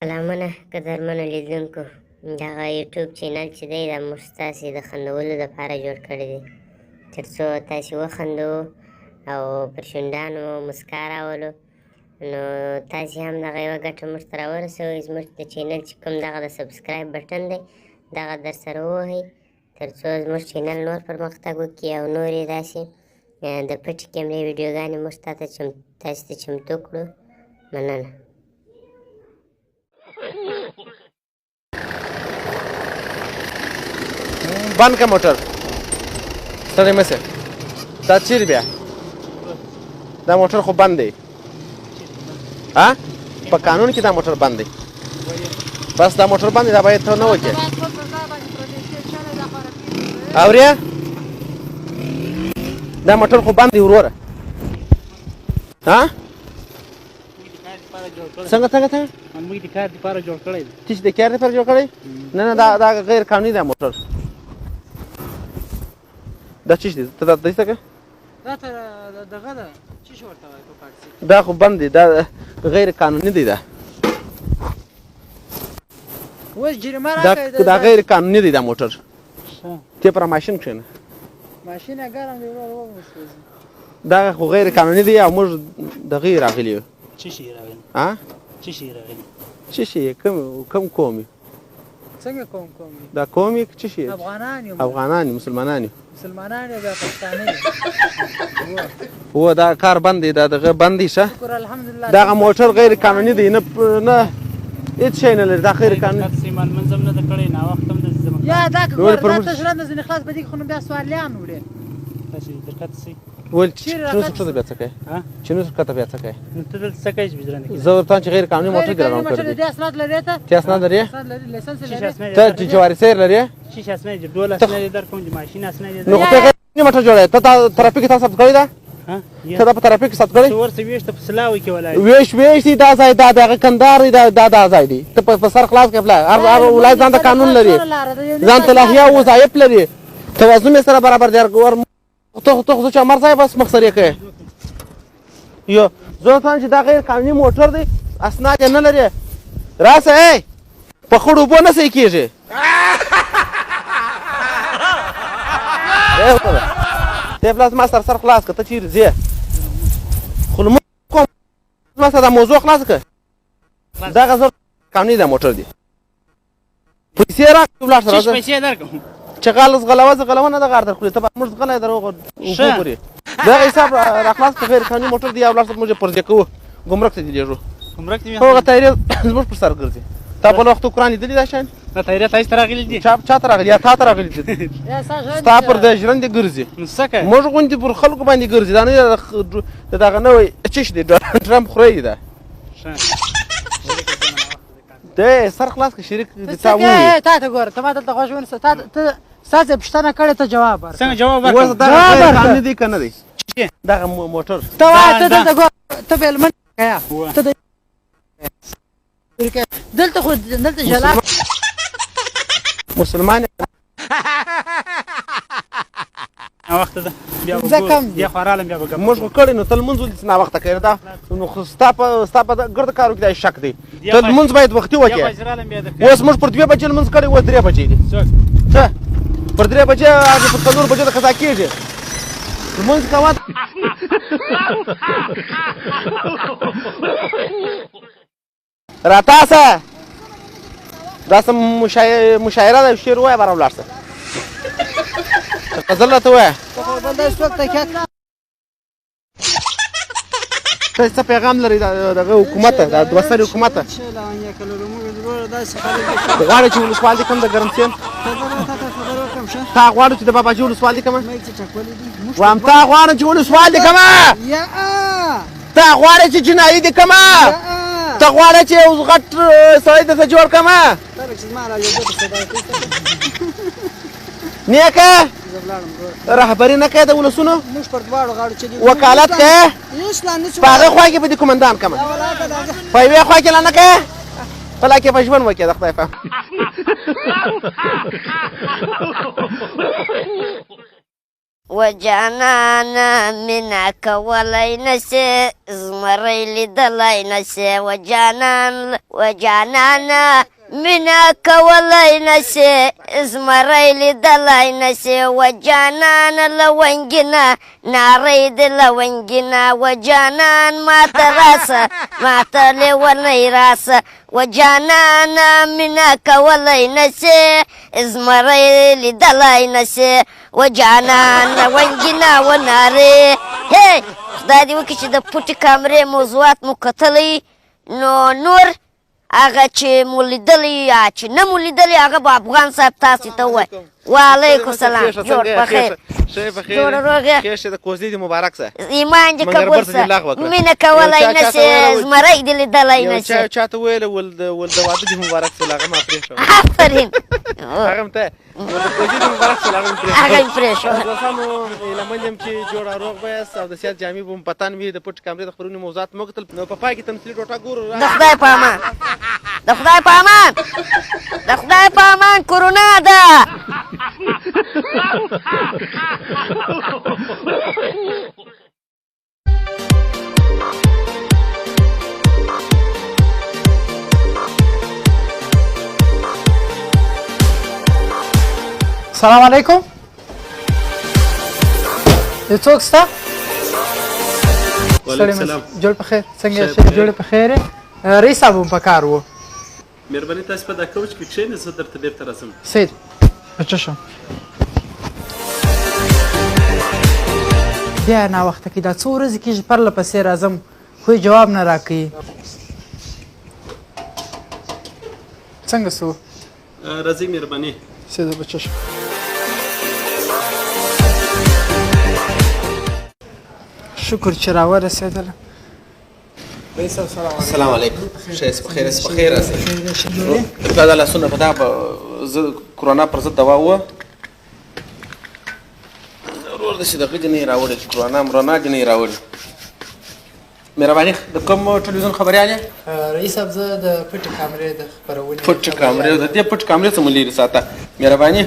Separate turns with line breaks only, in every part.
سلامونه قدرمنو لیدونکو دغه یوټیوب چینل چې دی دا موږ ستاسې د خندولو دپاره جوړ کړی دی تر څو تاسې وخندوو او پر شونډانو مو مسکا راولو نو تاسې هم دغه یوه ګټه موږ ته راورسوئ زموږ د چینل چې کوم دغه د سبسکرایب بټن دی دغه در سره ووهئ تر څو زموږ چینل نور پرمختګ وکړي او نورې داسې د پټې کیمرې ویډیوګانې موږ تاسې ته چمتو کړو مننه
بند که موټر ستړی مه سه دا چیرې بیا دا موټر خو بند دی ها په قانون کې دا موټر بند دی بس دا موټر بند دی دا باید ته نه وکړې اورې دا موټر خو بند دی وروره ها څنګه
موږ د کار لپاره جوړ کړی دی
چې د کار لپاره جوړ کړی نه دا غیر قانوني دی موټر دا څه دی ته دا دې څه
دا ته دغه ده څه شو ورته وایي په پاکستان
دا خو بند دی دا غیر قانوني دی دا
اوس جریمه راکړئ
دا غیر قانوني دی دا موټر ته پر ماشین کښېنه
ماشین یې ګرم دی ورور وسوځي
دا خو غیر قانوني دی او موږ دغه یې راغلي یو
څه شي راغلی
ها
څه شي راغلی
څه شي کوم قوم یې
څنګه کوم
دا قوم یې څه شي
افغانان یو
افغانان مسلمانان یو
مسلمانان یو پاکستاني
و دا کار بند دی دا دغه بند دی شه
شکر الحمدلله
دغه موټر غیر قانوني دی نه هېڅ شی نه لري دا غیر قانوني
سیمان منظم نه ده کړی ناوخته هم داسې زموږ یا دا که ګوره دا تش رانده ځینې خلاص به دي خو نو بیا سوالیان وړې تاسې درکته سئ
ول چې نو څه بیا څه کوي چې نو څه بیا څه کوي
نو ته دلته څه کوې چې بجرانه
زه ورته چې غیر قانوني موټر ګرځوم کړی
دی اسناد لرې ته
چې اسناد لرې
لیسنس لرې
ته چې جواري سیر لرې
شیشه اسناد دي ډول اسناد دي در کوم دي ماشین اسناد دي
نو ته غیر قانوني موټر جوړه ته ترافیک تاسو ثبت کړی دا
ها
ته دا په ترافیک ثبت کړی
څو ورته ویشته په سلاوي کې ولای
ویش دی دا ځای دا دغه کندهار دی دا ځای دی ته په سر خلاص کې بلا هر ولایت ځان ته قانون لري ځان ته لایحه او وظایف لري توازن یې سره برابر دی ور ته خو چې امر ځای بس مخسر یې کوي یو زه ته چې دا غیر قانوني موټر دی اسناد یې نه لري راسه ای په خړو اوبو نه صحیح کېږي ته پلاس ما سر خلاص که ته چیرې ځې خو لمونځ کوم ما سره دا موضوع خلاص کړه دغه زه قانوني دا موټر دی پیسې راکړه ولاړ سره
څه پیسې درکړم
چې غلوه نه دغه درخوري ته به موږ غلی در وګورې دغه حساب راخلاص کړه غیر قانوني موټر دی او ولاړ سره موږ یې پرځې کوو ګمرک ته دې لېږو
ګمرک ته
هغه تایرې زموږ پر سر ګرځي تا بل وخت قرآن لیدلي دا شیان
دا تایرې تاسې ته راغلي دي
چا ته راغلي یا تا ته راغلي دي ستا پر د ژرندې ګرځي
نو څه کوې
موږ غوندې پر خلکو باندې ګرځي دا نه دغه نوی چش دی ډرم خوري ده دی سر خلاص که شریک دې تا ووایي
تا ته ګوره ته ما دلته غوږ ونیسه ته ستاسې پوښتنه کړې ته جواب ورکړه څنګه جواب
اوس دغه غیر قانوني دی که نه دی دغه موټر
ته وایه ته دلته ګوره ته بېلمن ښیه ته دلته خو دلته جلا
مسلمان
ناوخته ده بیا بیا خو رالم بیا به ګپ
موږ خو کړی نو ته لمونځ ولې ناوخته کوې دا نو خو ستا په ګرده کارو کې دا شک دی ته لمونځ باید وختي وکړې اوس موږ پر 2 بجې لمونځ کړی اوس 3 بجې دي څه پر 3 بجې پر 4 بجې د قضا کېږي لمونځ کوه راتاسه دا څه مشاعره ده شعر ووایه باره ولاړ شه غزل راته ووایه ته څه پیغام لري دغه حکومت ته د دوستري حکومت ته غواړې چې ولسوال دې کوم د ګرمسین تا غواړې چې د باباجي ولسوال دې کومه وایم تا غواړې چې ولسوال دې کومه تا غواړې چې جنایي دې کومه ته غواړې چې یو غټ سړی درته جوړ کړمه نیکه رهبري نه کوې د ولسونو وکالت کوې په هغې خوا کې به دې کومندان کړمه په یوې خوا کې لا نه کوې په لا کې په ژوند وکړې د خدای په
و جانانه مینه کولی نسې زمری لیدلی نسې و جانانه مینه کولی نسې زمری لیدلی نسې و جانان لونګینه ناری د لونګینه و جانان ماته راسه ماته لیونی راسه و جانانه مینه کولی نسې زمری لیدلی نسې و جانان لونګینه و ناری هی خدای دې وکړي چې د پټې کامرې موضوعات مو کتلی نو نور هغه چې مو لیدلی یا چې نه مو لیدلی هغه به افغان صاحب تاسې ته ووایي وعلیکم سلام جوړ بخیر جوړ روغ یې
خیر شه د کوزدې دې مبارک شه
ایمان دې قبول شه مینه کولی نسې زمری دې لیدلی نسې
یو چا ته ویله ول د واده دې مبارک شه هغه ما پرېښود
آفرین
هغه هم ته د کوزدې دې مبارک شه هغه هم
هغه یې پرېښود
دوستانو هیله یم چې جوړ روغ به یاست او د صحت جامې به مو په تن وي د پټې کامرې د خپرونې موضوعات مو کتل نو په پای کې تمثیلي ټوټه ګورو
د خدای په امان د خدای په امان د خدای په امان کرونا ده
السلام علیکم یو څوک شته
وعلیکم السلام
جوړ په خیر څنګه یې جوړ په خیر رئیس صاحب هم په کار و
مهرباني تاسو په دا کوچ کې کښېنئ زه درته بېرته راځم
سید بچه شم بیا ناوخته کې دا څو ورځې کېږي پرله پسې راځم خو یې جواب نه راکوي څنګه سو
راځئ مهرباني
سید بچه شم شکر چې راورسېدله رئیس صاحب
السلام علیکم ښه په خیر په خیر راځئ دا د لاسونه په دا کرونا پر ضد دوا وه ورور داسې دغه دې نه یې راوړی کرونا مرونا دې نه یې راوړي مهرباني د کوم ټلویزیون خبریال یې
رئیس صاحب زه د پټې کامرې د خپرونې
پټې کامرې د دې پټې کامرې څه مو لرې ساته مهرباني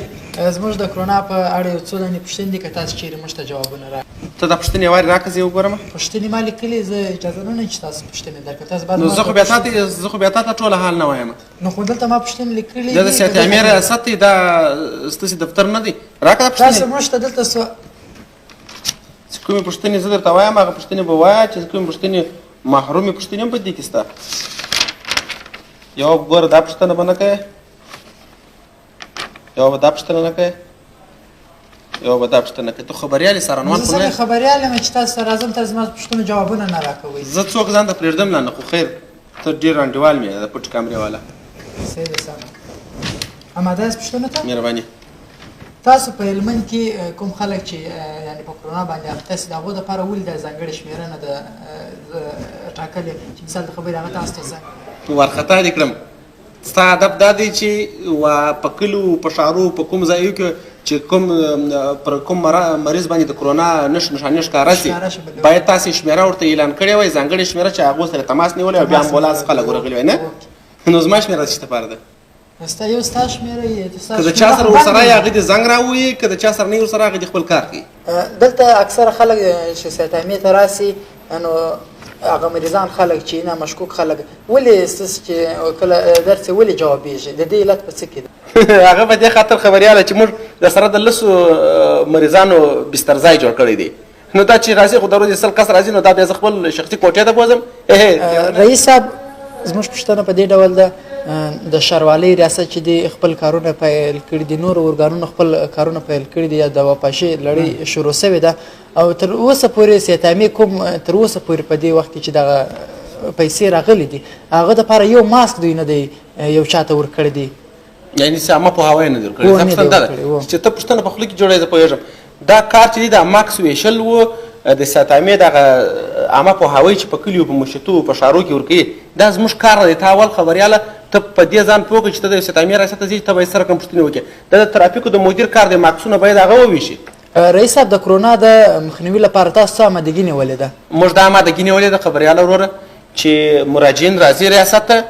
زموږ د کرونا په اړه یو څو دانې پوښتنې دي که تاسو چیرې موږ ته جوابونه راکړئ
ته دا پوښتنې وارې راکړه زه یې وګورم
پوښتنې ما لیکلې زه اجازه نه لرم چې تاسو پوښتنې درکړم تاسو باید
نو زه خو بیا تا ته ټوله حال نه وایم
نو خو دلته ما پوښتنې لیکلې
دا د صحت عامې ریاست دی دا ستاسې دفتر نه دی راکړه دا
تاسو
پوښتنې
موږ ته دلته
چې کومې پوښتنې زه درته وایم هغه پوښتنې به وایه چې کومې پوښتنې محرومې پوښتنې هم په دې کې شته یوه ګوره دا پوښتنه به نه کوې یوه به دا پوښتنه نه کوې یوه به دا پوښتنه کوې ته خبریال یې څارنوال خو نه
زه خبریال یم چې تاسو سره راځم تاسو زما پوښتنو جوابونه نه راکوئ
زه څوک ځان ته پرېږدم نه خو خیر ته ډېر انډیوال مې د پټې کامرې والا
صحیح ده سمه اماده یاست پوښتنو ته
مهرباني
تاسو په هلمند کې کوم خلک چې یعنې په کرونا باندې اخته سي د هغو دپاره ولې دا ځانګړې شمېرنه د ټاکلې چې مثال د خبرې هغه تاسو ته زنګ
وارخطا دې کړم ستا هدف دا دی چې په کلیو په ښارو په کوم ځایو کې چې پر کوم مریض باندې د کرونا نښانې ښکاره سي باید تاسې شمېره ورته اعلان کړې وای ځانګړې شمېره چې هغو سره تماس نیولی او بیا امبولانس خلک ورغلي وای نه نو زما شمېره د څه دپاره ده
یو ستا شمېره
که د چا سره ورسره یې هغه دې زنګ راووایي که د چا سره نه یې ورسره هغه دې خپل کار کوي
دلته اکثره خلک چې صحت عامې ته راسي نو هغه مریضان خلک چې نه مشکوک خلک ولې ستاسو چې کله درس ولې جوابېږي د دې علت په څه کې ده
هغه په دې خاطر خبریاله چې موږ در سره د لسو مریضانو بسترځای جوړ کړی دی نو دا چې راځي خو د ورځې 100 کس راځي نو دا بیا زه خپل شخصي کوټې ته بوځم
رئیس صاحب زموږ پوښتنه په دې ډول ده د ښاروالۍ ریاست چې دی خپل کارونه پیل کړي دي نور ارګانونو خپل کارونه پیل کړي دي یا د وپاشي لړۍ شروع سوې ده او تر اوسه پورې صحت عامې کوم تر اوسه پورې په دې وخت کې چې دغه پیسې راغلي دي هغه دپاره یو ماسک دوی نه دی یو چا ته ورکړی دی
یعنې څه عامه پوهاوی نه دی ورکړی دا پوښتنه دا ده چې ته پوښتنه په خوله کې جوړوې زه پوهېږم دا کار چې دی د ماکس ویشل و د صحت عامې دغه عامه پوهاوی چې په کلیو په مشتو په ښارو کې ورکوي دا زموږ کار دی ته اول خبریاله ته په دې ځان پوه کړې چې ته د صحت عامې ریاست ته ځې ته باید سره کوم پوښتنې وکړې دا د ترافیکو د مدیر کار دی ماکسونه باید هغه وویشي
رئیس صاحب د کرونا د مخنیوي لپاره تاسو څه آمادګي نیولې ده
موږ دا آمادګي نیولې ده خبریاله وروره چې مراجعین راځي ریاست ته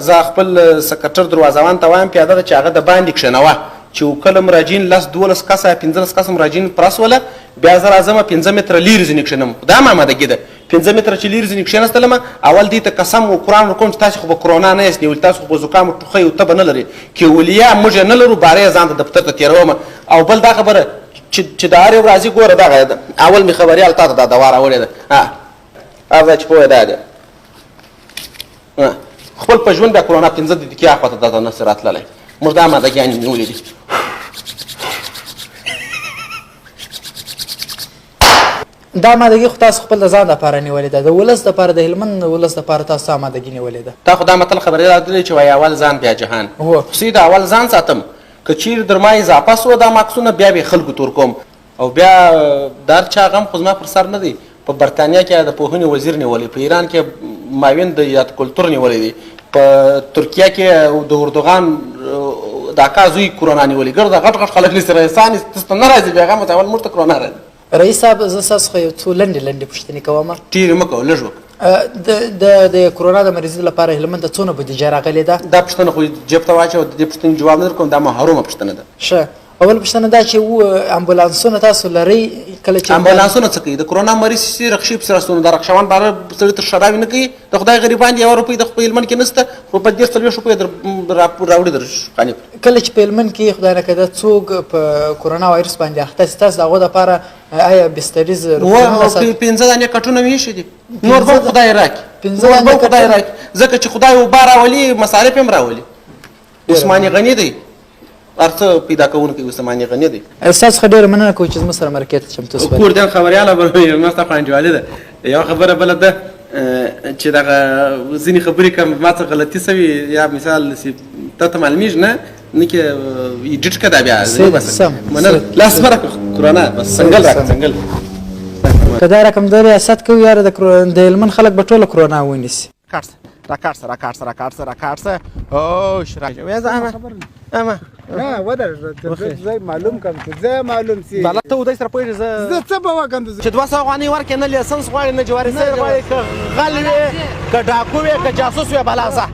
زه خپل سکرټر دروازهوان ته وایم پیاده ده چې هغه د باندې کښېنوه چې کله مراجعین 10-12 کسه 15 کسه مراجعین پرسوله بیا زه راځم 5 متره لیرې ځینې کښېنم دا هم آمادګي ده 5 متره چې لیرې ځینې کښېنستلم اول دې ته قسم و قرآن ورکوم چې تاسې خو به کرونا نه یاست نیولي تاسو خو به زکام ټوخی او تبه نه لرئ کیولیا موږ یې نه لرو باره یې ځان ته دفتر ته تېروم او بل دا خبره چې د هر یو راځي ګوره دغه اول مې خبریال تا ته دا دوا راوړې ده هر ځای چې پوهه دا ده خپل په ژوند بیا کرونا 15 دقیقې اخوا ته دا نسي راتللی موږ دا آمادګیانې نیولې دي
دا آمادګي خو تاسو خپل د ځان دپاره نیولې ده د ولس دپاره د هلمند ولس دپاره تاسو آمادګي نیولې ده
تا خو دا متل خبرې راغلی چې وایي اول ځان بیا جهان
هو
خصوصي د اول ځان ساتم که چیرې در ما اضافه سوه دا ماکسونه بیا به یې خلکو تور کوم او بیا دا چا غم خو زما پر سر نه دی په برطانیا کې د پوهنې وزیر نیولی په ایران کې معاون د یاد کلتور نیولی دی په ترکیه کې د اردوغان د اکا زوی کرونا نیولي ګرده غټ غټ خلک لیسي رئیسان تاسو ته نه راځي بیا غم ته اول موږ ته کرونا راځي
رئیس صاحب زه ستاسو څخه یو څو لنډې پوښتنې کوم
ډېرې مه کوه لږ
د کرونا د مریضۍ لپاره هلمند ته څونه بودیجه راغلې ده
دا پوښتنه خو جیب ته واچوه د دې پوښتنې جواب نه درکوم دا محرومه پوښتنه ده
ښه اول پوښتنه دا چې امبولانسونه تاسو لرئ کله چې
امبولانسونه څه کوي د کرونا مریض چې رخشي پسې راستون دا رخشوان باره سړي تر شرابي نه کوي د خدای غریبان دي 1 روپۍ د خپل هلمند کې نشته خو په 30-40 روپۍ راوړي در خانې
کله چې په هلمند کې خدای نکړه څوک په کرونا وایرس باندې اخته سي تاسو د هغو دپاره آیا بستریز
پنځه دانې کټونه مې ایښي دي نور به خدای راکړي ځکه چې خدای اوبه راولي مصارف هم راولي عثماني غني دی هر څه پیدا کوونکی عثماني غني دی
ستاسو څخه ډېره مننه کوم چې زموږ سره مرکې ته چمتو شوئ
کوردیان خبریاله به ما ستا خوانجوالي ده یوه خبره بله ده چې دغه ځینې خبرې که ما څه غلطي سوي یا مثال تا ته معلومیږي نه کې ایډیټ که دا بیا منل لاس مه راکړه کرونا بس څنګل راکړه څنګل
که دا رقم د ریاست کوي یاره د هلمند خلک به ټوله کرونا ونیسي
راکاټسه اوش اما
نه ودرېږه زه معلوم کړم چې زه معلوم سي
بالا ته ودای سره پوهېږې
زه څه به وکړم
چې 200 افغانۍ ورکړې نه لیسنس غواړې نه جواري سیر غواړې که غل وې که ډاکو وې که جاسوس وې بلا ځه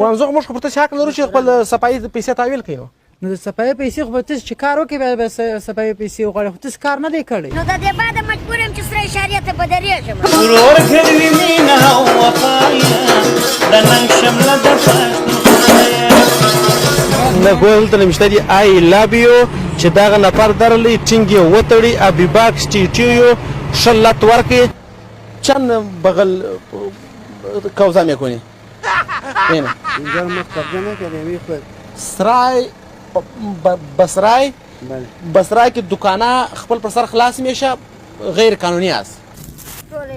وانزوغ موږ خو پر ته حق لرو چې خپل صفایي پیسې تحویل کړو
نو د صفایي پیسې خو به تاسو چې کار وکړې بیا به صفایي پیسې وغواړې خو تاسو کار نه دی کړی
نو د دې بعده مجبور یم چې سره اشارې ته بدرېږم
ورور کړي مینه او وفایا د ننګ شمله د پښتونخوا
نه ګول ته مشتری آی لاب یو چې دغه نفر درلې ټینګي وتړي ابي باکس ټیټیو شلت ورکې چن بغل کوزا مې کونی اینه
اینجا مقدمه نه کردیم خود
سرای بسرای کې دکانه خپل پر سر خلاص میشه غیر قانوني است
ټول